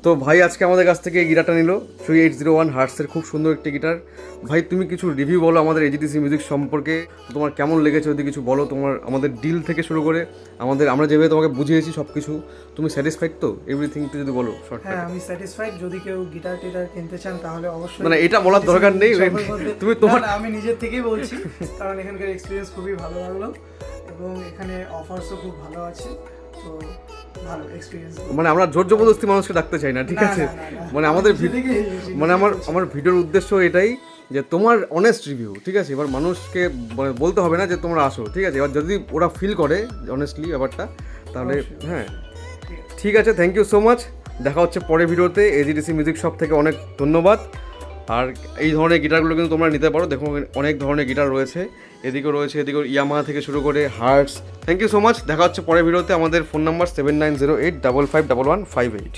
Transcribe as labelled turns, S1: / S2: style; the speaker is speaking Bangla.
S1: তো ভাই আজকে আমাদের কাছ থেকে এই গিটারটা নিল 3801 হার্টসের, খুব সুন্দর একটি গিটার। ভাই তুমি কিছু রিভিউ বলো আমাদের এজিটিসি মিউজিক সম্পর্কে, তোমার কেমন লেগেছে যদি কিছু বলো। তোমার আমাদের ডিল থেকে শুরু করে আমরা যেভাবে তোমাকে বুঝিয়েছি সব কিছু, তুমি স্যাটিসফাইড তো এভরিথিং একটু যদি বলো শর্টকাট।
S2: হ্যাঁ, আমি স্যাটিসফাইড। যদি কেউ গিটার টিটার কিনতে চান তাহলে অবশ্যই,
S1: মানে এটা বলার দরকার নেই, তুমি তোমার
S2: আমি নিজের থেকেই বলছি, কারণ এখানকার এক্সপিরিয়েন্স খুবই ভালো লাগলো এবং এখানে অফারসও খুব ভালো আছে। তো ভালো এক্সপিরিয়েন্স।
S1: মানে আমরা জোর জবরদস্তি মানুষকে ডাকতে চাই না, ঠিক আছে? মানে আমাদের মানে আমার ভিডিওর উদ্দেশ্য এটাই যে তোমার অনেস্ট রিভিউ, ঠিক আছে? এবার মানুষকে মানে বলতে হবে না যে তোমরা আসো, ঠিক আছে? এবার যদি ওরা ফিল করে অনেস্টলি ব্যাপারটা, তাহলে হ্যাঁ ঠিক আছে। থ্যাংক ইউ সো মাচ, দেখা হচ্ছে পরের ভিডিওতে। এজিটিসি মিউজিক শপ থেকে অনেক ধন্যবাদ। আর এই ধরনের গিটারগুলো কিন্তু তোমরা নিতে পারো, দেখো অনেক ধরনের গিটার রয়েছে, এদিকেও রয়েছে, এদিকেও ইয়ামাহা থেকে শুরু করে hearts. Thank you so much, দেখা হচ্ছে পরের ভিডিওতে। আমাদের ফোন নাম্বার 7908551158।